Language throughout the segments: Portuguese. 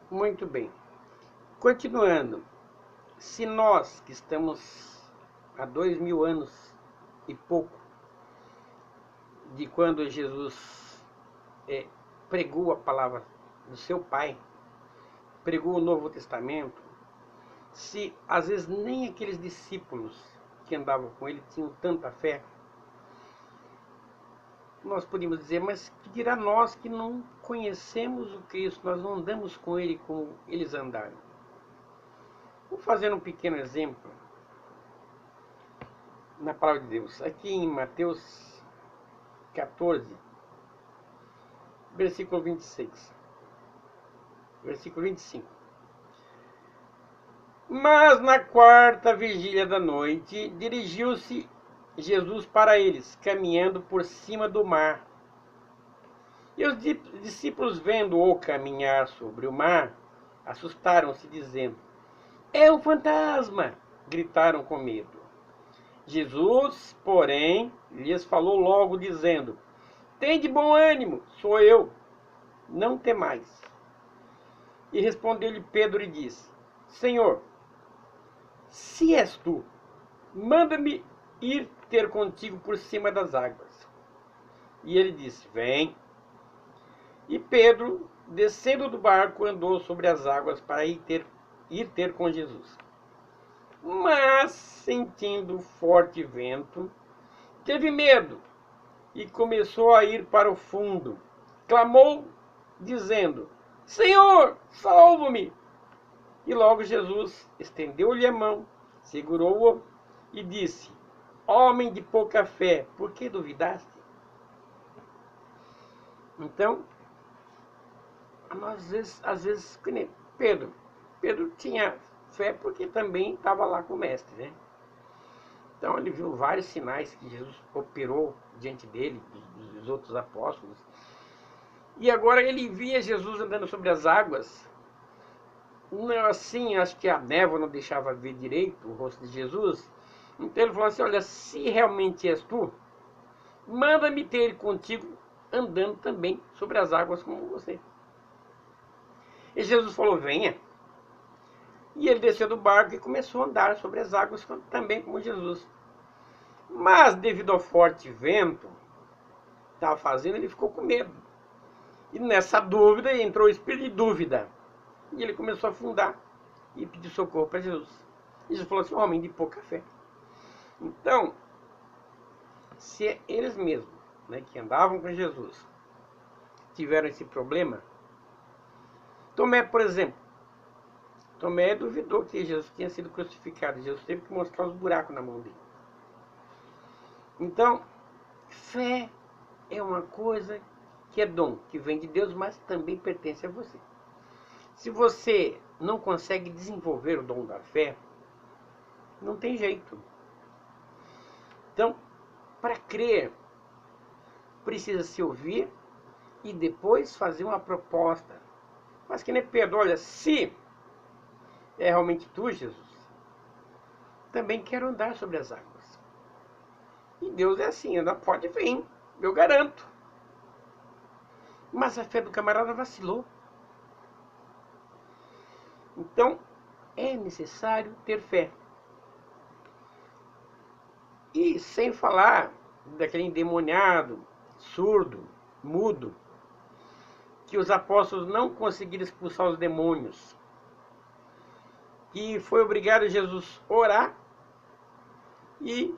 Muito bem. Continuando, se nós que estamos há 2000 anos e pouco de quando Jesus é, pregou a palavra do seu Pai, pregou o Novo Testamento, se às vezes nem aqueles discípulos que andavam com ele tinham tanta fé, nós podemos dizer, mas que dirá nós que não conhecemos o Cristo, nós não andamos com ele como eles andaram? Vou fazer um pequeno exemplo na palavra de Deus. Aqui em Mateus 14, versículo 26, versículo 25. Mas na quarta vigília da noite, dirigiu-se Jesus para eles, caminhando por cima do mar. E os discípulos, vendo-o caminhar sobre o mar, assustaram-se, dizendo: é um fantasma! Gritaram com medo. Jesus, porém, lhes falou logo, dizendo: tende bom ânimo, sou eu, não temais. E respondeu-lhe Pedro e disse: Senhor, se és tu, manda-me ir ter contigo por cima das águas. E ele disse: vem. E Pedro, descendo do barco, andou sobre as águas para ir ter com Jesus. Mas, sentindo forte vento, teve medo e começou a ir para o fundo. Clamou, dizendo: Senhor, salva-me! E logo Jesus estendeu-lhe a mão, segurou-o e disse: homem de pouca fé, por que duvidaste? Então, nós às vezes, Pedro tinha fé porque também estava lá com o mestre, né? Então ele viu vários sinais que Jesus operou diante dele, dos outros apóstolos. E agora ele via Jesus andando sobre as águas. Não, assim, acho que a névoa não deixava ver direito o rosto de Jesus. Então ele falou assim: olha, se realmente és tu, manda-me ter contigo andando também sobre as águas como você. E Jesus falou: venha. E ele desceu do barco e começou a andar sobre as águas também como Jesus. Mas devido ao forte vento que estava fazendo, ele ficou com medo. E nessa dúvida entrou o espírito de dúvida. E ele começou a afundar e pediu socorro para Jesus. E Jesus falou assim: homem de pouca fé. Então, se eles mesmos, né, que andavam com Jesus, tiveram esse problema, Tomé, por exemplo, Tomé duvidou que Jesus tinha sido crucificado. Jesus teve que mostrar os buracos na mão dele. Então, fé é uma coisa que é dom, que vem de Deus, mas também pertence a você. Se você não consegue desenvolver o dom da fé, não tem jeito. Então, para crer, precisa se ouvir e depois fazer uma proposta. Mas que nem Pedro, olha, se é realmente tu, Jesus, também quero andar sobre as águas. E Deus é assim, anda, pode vir, eu garanto. Mas a fé do camarada vacilou. Então, é necessário ter fé. E sem falar daquele endemoniado, surdo, mudo, que os apóstolos não conseguiram expulsar os demônios, que foi obrigado Jesus a orar e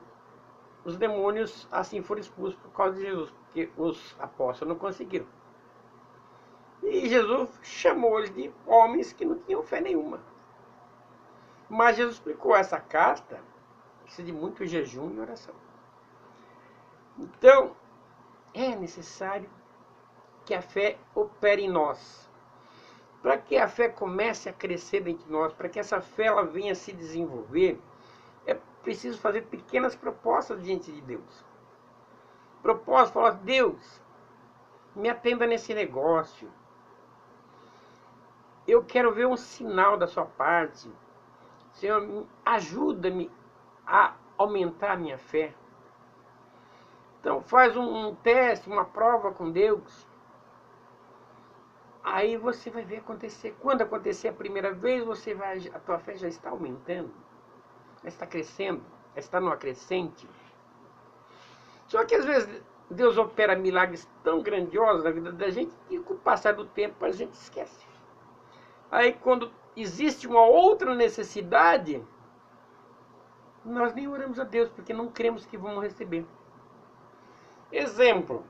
os demônios assim foram expulsos por causa de Jesus, porque os apóstolos não conseguiram. E Jesus chamou eles de homens que não tinham fé nenhuma. Mas Jesus explicou: essa casta precisa de muito jejum e oração. Então, é necessário que a fé opere em nós. Para que a fé comece a crescer dentro de nós, para que essa fé ela venha a se desenvolver, é preciso fazer pequenas propostas diante de Deus. Proposta, falar: Deus, me atenda nesse negócio. Eu quero ver um sinal da sua parte. Senhor, ajuda-me a aumentar a minha fé. Então faz um teste, uma prova com Deus. Aí você vai ver acontecer. Quando acontecer a primeira vez, a tua fé já está aumentando, já está crescendo, já está numa crescente. Só que às vezes Deus opera milagres tão grandiosos na vida da gente que com o passar do tempo a gente esquece. Aí quando existe uma outra necessidade, nós nem oramos a Deus, porque não cremos que vamos receber. Exemplo.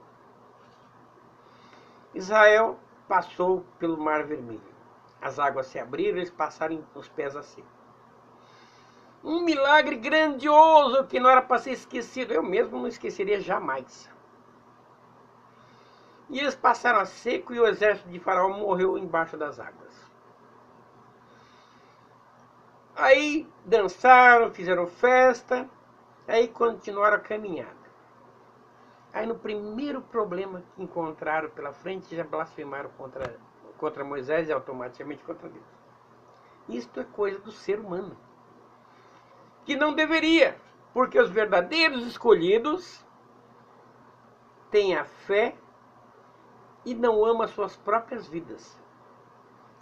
Israel passou pelo Mar Vermelho. As águas se abriram, eles passaram os pés a seco. Um milagre grandioso que não era para ser esquecido. Eu mesmo não esqueceria jamais. E eles passaram a seco e o exército de Faraó morreu embaixo das águas. Aí dançaram, fizeram festa, aí continuaram a caminhada. Aí no primeiro problema que encontraram pela frente, já blasfemaram contra Moisés e automaticamente contra Deus. Isto é coisa do ser humano. Que não deveria, porque os verdadeiros escolhidos têm a fé e não amam as suas próprias vidas.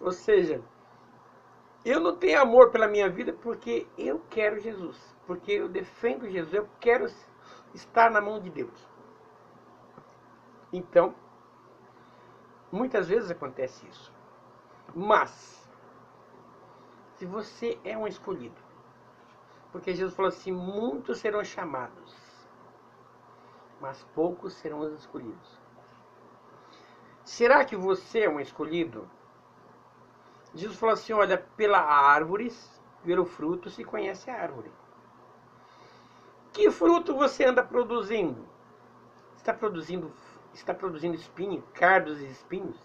Ou seja, eu não tenho amor pela minha vida porque eu quero Jesus. Porque eu defendo Jesus, eu quero estar na mão de Deus. Então, muitas vezes acontece isso. Mas, se você é um escolhido, porque Jesus falou assim, muitos serão chamados, mas poucos serão os escolhidos. Será que você é um escolhido? Jesus falou assim, olha, pela árvore, pelo fruto se conhece a árvore. Que fruto você anda produzindo? Está produzindo espinho, cardos e espinhos?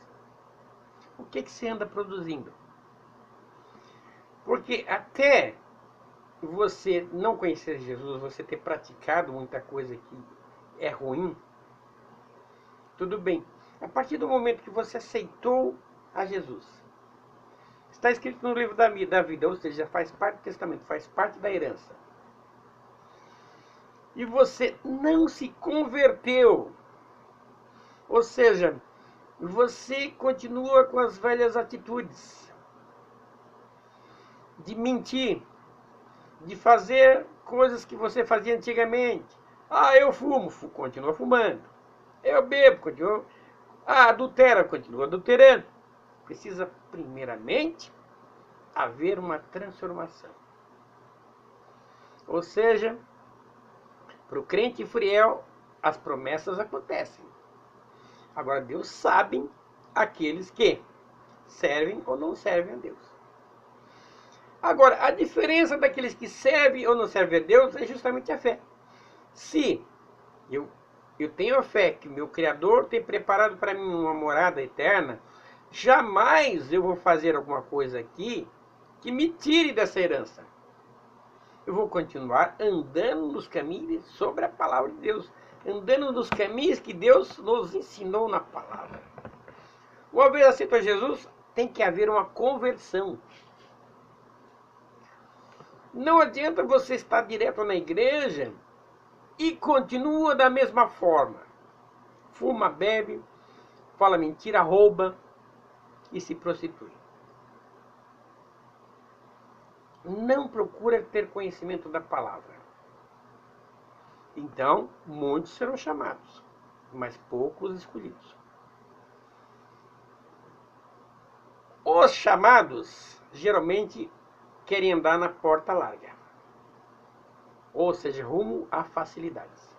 O que você anda produzindo? Porque até você não conhecer Jesus, você ter praticado muita coisa que é ruim, tudo bem. A partir do momento que você aceitou a Jesus, está escrito no livro da vida, ou seja, faz parte do testamento, faz parte da herança. E você não se converteu, ou seja, você continua com as velhas atitudes de mentir, de fazer coisas que você fazia antigamente. Ah, eu fumo, continua fumando. Eu bebo, continua. Ah, adultera, continua adulterando. Precisa, primeiramente, haver uma transformação. Ou seja, para o crente fiel, as promessas acontecem. Agora, Deus sabe aqueles que servem ou não servem a Deus. Agora, a diferença daqueles que servem ou não servem a Deus é justamente a fé. Se eu tenho a fé que meu Criador tem preparado para mim uma morada eterna, jamais eu vou fazer alguma coisa aqui que me tire dessa herança. Eu vou continuar andando nos caminhos sobre a palavra de Deus, andando nos caminhos que Deus nos ensinou na palavra. Uma vez aceito a Jesus, tem que haver uma conversão. Não adianta você estar direto na igreja e continua da mesma forma. Fuma, bebe, fala mentira, rouba e se prostitui. Não procura ter conhecimento da palavra. Então, muitos serão chamados, mas poucos escolhidos. Os chamados, geralmente, querem andar na porta larga. Ou seja, rumo a facilidades.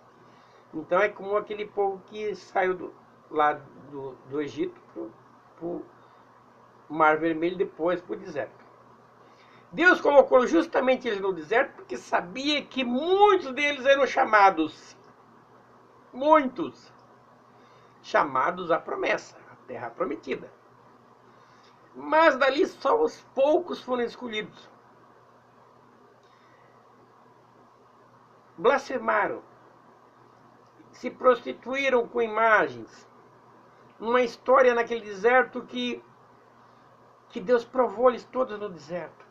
Então é como aquele povo que saiu lá do Egito para o Mar Vermelho, depois para o deserto. Deus colocou justamente eles no deserto porque sabia que muitos deles eram chamados. Muitos. Chamados à promessa, à terra prometida. Mas dali só os poucos foram escolhidos. Blasfemaram. Se prostituíram com imagens. Uma história naquele deserto que Deus provou-lhes todos no deserto.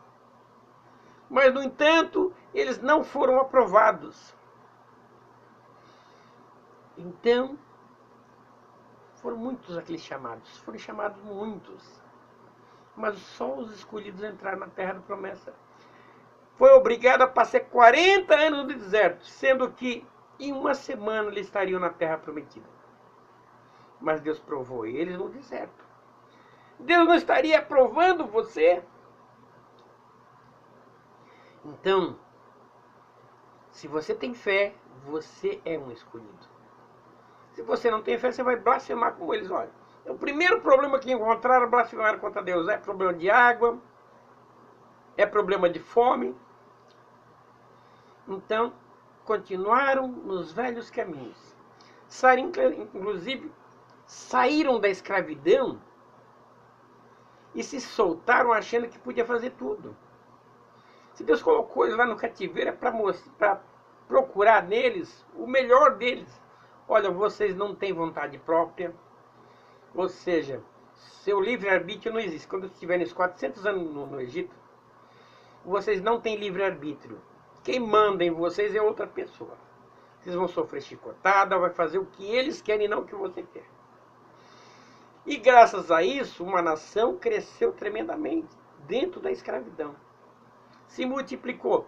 Mas, no entanto, eles não foram aprovados. Então, foram muitos aqueles chamados, foram chamados muitos. Mas só os escolhidos entraram na terra da promessa. Foi obrigado a passar 40 anos no deserto, sendo que em uma semana eles estariam na terra prometida. Mas Deus provou eles no deserto. Deus não estaria provando você? Então, se você tem fé, você é um escolhido. Se você não tem fé, você vai blasfemar como eles. Olha, o primeiro problema que encontraram, blasfemaram contra Deus. É problema de água, é problema de fome. Então, continuaram nos velhos caminhos. Inclusive, saíram da escravidão e se soltaram achando que podia fazer tudo. Se Deus colocou eles lá no cativeiro, é para procurar neles o melhor deles. Olha, vocês não têm vontade própria, ou seja, seu livre-arbítrio não existe. Quando estiverem esses 400 anos no Egito, vocês não têm livre-arbítrio. Quem manda em vocês é outra pessoa. Vocês vão sofrer chicotada, vai fazer o que eles querem e não o que você quer. E graças a isso, uma nação cresceu tremendamente dentro da escravidão. Se multiplicou.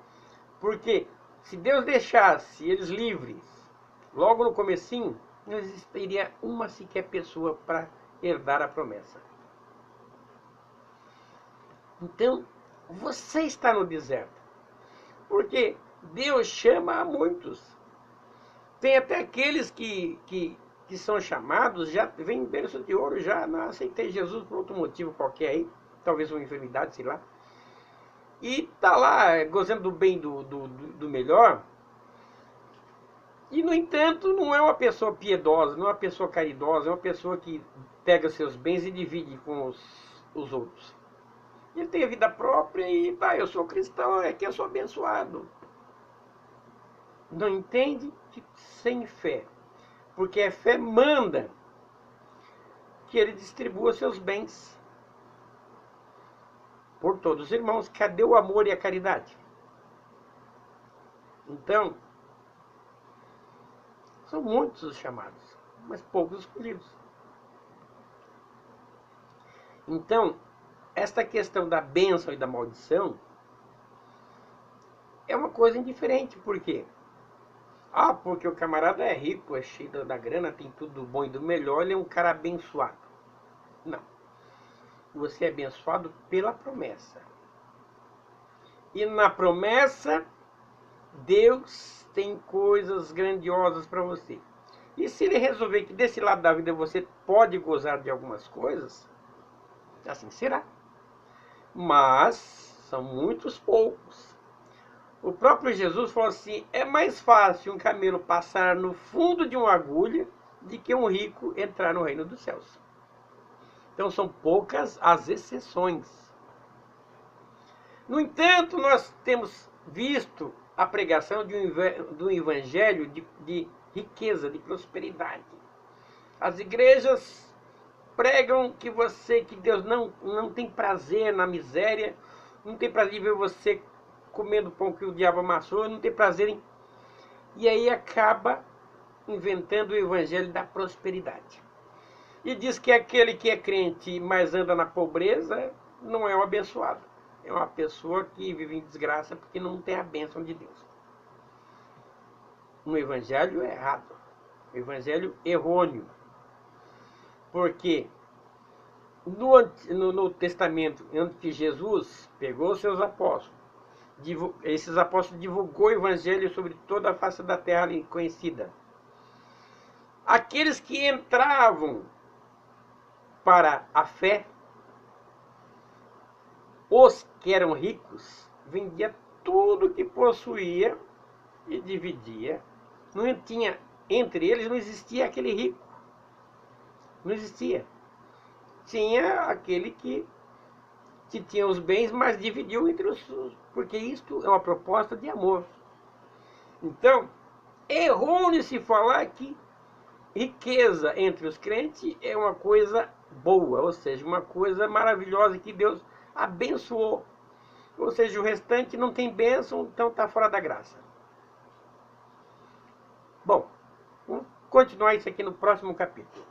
Porque se Deus deixasse eles livres, logo no comecinho, não existiria uma sequer pessoa para herdar a promessa. Então, você está no deserto. Porque Deus chama a muitos. Tem até aqueles que são chamados, já vem em berço de ouro, já não aceitei Jesus por outro motivo qualquer aí, talvez uma enfermidade, sei lá. E tá lá gozando do bem do melhor. E, no entanto, não é uma pessoa piedosa, não é uma pessoa caridosa, é uma pessoa que pega seus bens e divide com os outros. Ele tem a vida própria e, eu sou cristão, é que eu sou abençoado. Não entende que sem fé. Porque a fé manda que ele distribua seus bens por todos os irmãos. Cadê o amor e a caridade? Então, são muitos os chamados, mas poucos escolhidos. Então, esta questão da bênção e da maldição é uma coisa indiferente. Por quê? Porque o camarada é rico, é cheio da grana, tem tudo do bom e do melhor, ele é um cara abençoado. Não. Você é abençoado pela promessa. E na promessa, Deus tem coisas grandiosas para você. E se ele resolver que desse lado da vida você pode gozar de algumas coisas, assim será. Mas são muitos poucos. O próprio Jesus falou assim, é mais fácil um camelo passar no fundo de uma agulha do que um rico entrar no reino dos céus. Então são poucas as exceções. No entanto, nós temos visto a pregação do evangelho de riqueza, de prosperidade. As igrejas pregam que Deus não tem prazer na miséria, não tem prazer em ver você comendo pão que o diabo amassou, não tem prazer em... E aí acaba inventando o evangelho da prosperidade. E diz que aquele que é crente, mas anda na pobreza, não é um abençoado. É uma pessoa que vive em desgraça porque não tem a bênção de Deus. Um evangelho errado. Um evangelho errôneo. Porque no Testamento, antes que Jesus pegou os seus apóstolos, esses apóstolos divulgou o evangelho sobre toda a face da terra conhecida. Aqueles que entravam para a fé, os que eram ricos, vendia tudo que possuía e dividia. Não tinha, entre eles não existia aquele rico. Não existia. Tinha aquele que tinha os bens, mas dividiu entre os... Porque isto é uma proposta de amor. Então, errou-se se falar que riqueza entre os crentes é uma coisa boa, ou seja, uma coisa maravilhosa que Deus abençoou. Ou seja, o restante não tem bênção, então está fora da graça. Bom, vamos continuar isso aqui no próximo capítulo.